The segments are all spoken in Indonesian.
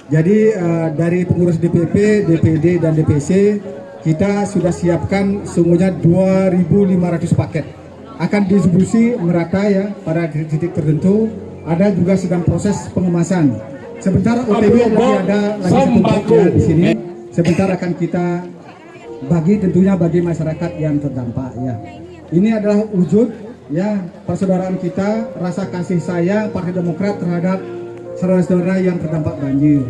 Jadi dari pengurus DPP, DPD, dan DPC kita sudah siapkan sungguhnya 2.500 paket. Akan distribusi merata ya pada titik tertentu. Ada juga sedang proses pengemasan. Sebentar OTW masih ada lagi satu paket di sini. Sebentar akan kita bagi tentunya bagi masyarakat yang terdampak ya. Ini adalah wujud ya persaudaraan kita, rasa kasih sayang Partai Demokrat terhadap saudara-saudara yang terdampak banjir.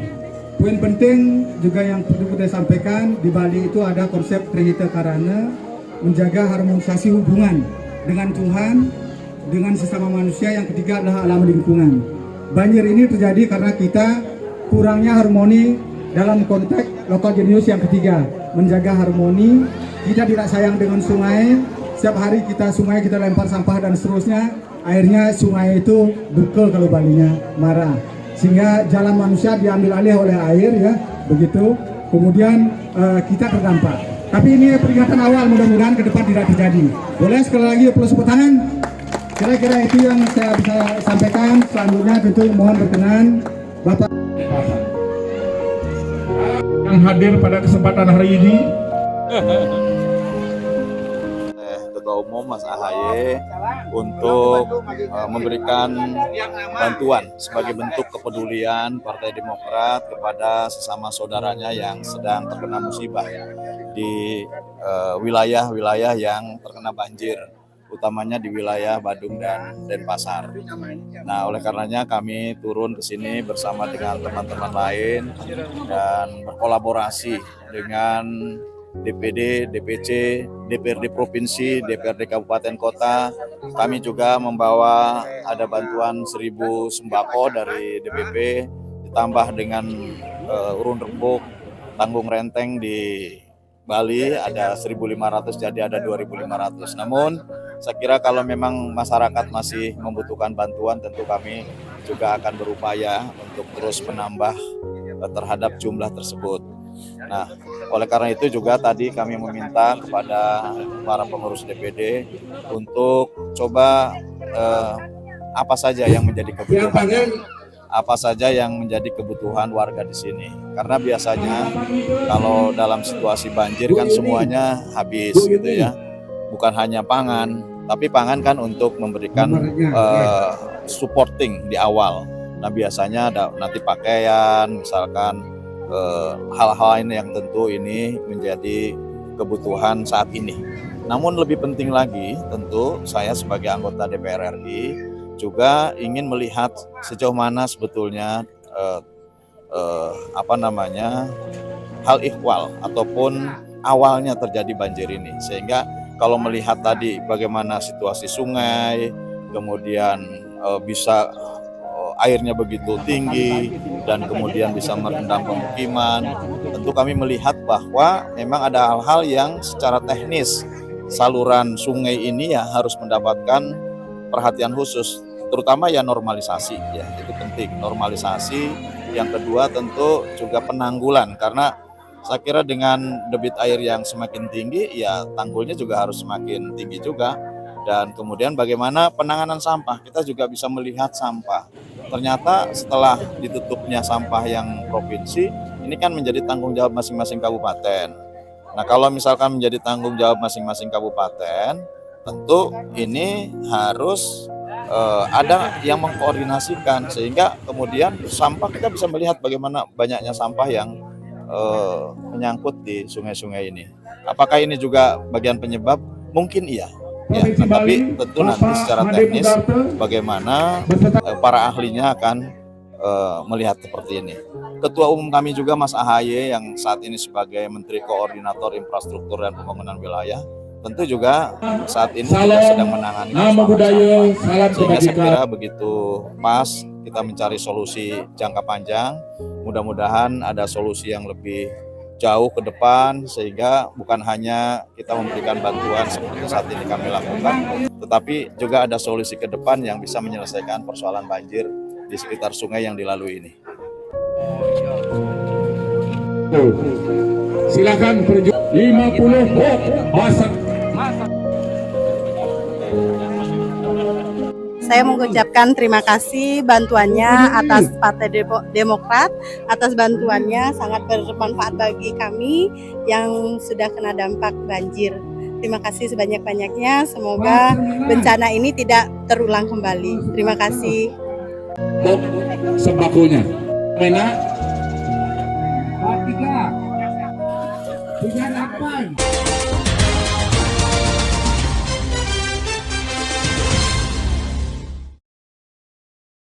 Poin penting juga yang perlu kita sampaikan di Bali itu ada konsep Trihita Karana, menjaga harmonisasi hubungan dengan Tuhan, dengan sesama manusia. Yang ketiga adalah alam lingkungan. Banjir ini terjadi karena kita kurangnya harmoni dalam konteks lokal jenius. Yang ketiga, menjaga harmoni. Kita tidak sayang dengan sungai. Setiap hari sungai kita lempar sampah dan seterusnya. Akhirnya sungai itu bekel kalau Balinya marah. Sehingga jalan manusia diambil alih oleh air ya, begitu. Kemudian kita terdampak. Tapi ini peringatan awal, mudah-mudahan ke depan tidak terjadi. Boleh sekali lagi plus tepuk tangan. Kira-kira itu yang saya bisa sampaikan. Selanjutnya tentu mohon berkenan Bapak yang hadir pada kesempatan hari ini. Ketua Umum Mas AHY untuk memberikan bantuan sebagai bentuk kepedulian Partai Demokrat kepada sesama saudaranya yang sedang terkena musibah di wilayah-wilayah yang terkena banjir, utamanya di wilayah Badung dan Denpasar. Nah, oleh karenanya kami turun ke sini bersama dengan teman-teman lain dan berkolaborasi dengan DPD, DPC, DPRD Provinsi, DPRD Kabupaten Kota. Kami juga membawa ada bantuan 1.000 sembako dari DPP, ditambah dengan urun rembuk, tanggung renteng di Bali ada 1.500, jadi ada 2.500. Namun saya kira kalau memang masyarakat masih membutuhkan bantuan, tentu kami juga akan berupaya untuk terus menambah terhadap jumlah tersebut. Nah, oleh karena itu juga tadi kami meminta kepada para pengurus DPD untuk coba apa saja yang menjadi kebutuhan, apa saja yang menjadi kebutuhan warga di sini. Karena biasanya kalau dalam situasi banjir kan semuanya habis gitu ya. Bukan hanya pangan, tapi pangan kan untuk memberikan supporting di awal. Nah, biasanya ada nanti pakaian, misalkan hal-hal ini yang tentu ini menjadi kebutuhan saat ini. Namun lebih penting lagi, tentu saya sebagai anggota DPR RI juga ingin melihat sejauh mana sebetulnya hal ihwal ataupun awalnya terjadi banjir ini. Sehingga kalau melihat tadi bagaimana situasi sungai, kemudian bisa airnya begitu tinggi dan kemudian bisa merendam pemukiman, tentu kami melihat bahwa memang ada hal-hal yang secara teknis saluran sungai ini ya harus mendapatkan perhatian khusus, terutama ya normalisasi ya, itu penting, normalisasi. Yang kedua tentu juga penanggulan, karena saya kira dengan debit air yang semakin tinggi ya tanggulnya juga harus semakin tinggi juga. Dan kemudian bagaimana penanganan sampah, kita juga bisa melihat sampah. Ternyata setelah ditutupnya sampah yang provinsi, ini kan menjadi tanggung jawab masing-masing kabupaten. Nah, kalau misalkan menjadi tanggung jawab masing-masing kabupaten, tentu ini harus ada yang mengkoordinasikan, sehingga kemudian sampah kita bisa melihat bagaimana banyaknya sampah yang menyangkut di sungai-sungai ini. Apakah ini juga bagian penyebab? Mungkin iya. Ya, tapi tentu nanti secara teknis bagaimana para ahlinya akan melihat seperti ini. Ketua Umum kami juga Mas AHY yang saat ini sebagai Menteri Koordinator Infrastruktur dan Pembangunan Wilayah tentu juga saat ini juga sedang menangani masalah. Sehingga saya kira begitu pas kita mencari solusi jangka panjang, mudah-mudahan ada solusi yang lebih jauh ke depan, sehingga bukan hanya kita memberikan bantuan seperti saat ini kami lakukan, tetapi juga ada solusi ke depan yang bisa menyelesaikan persoalan banjir di sekitar sungai yang dilalui ini. Silakan 50 vote. Saya mengucapkan terima kasih bantuannya atas Partai Demokrat, atas bantuannya sangat bermanfaat bagi kami yang sudah kena dampak banjir. Terima kasih sebanyak-banyaknya, semoga bencana ini tidak terulang kembali. Terima kasih. Untuk sembakonya. Mena. 3, 8.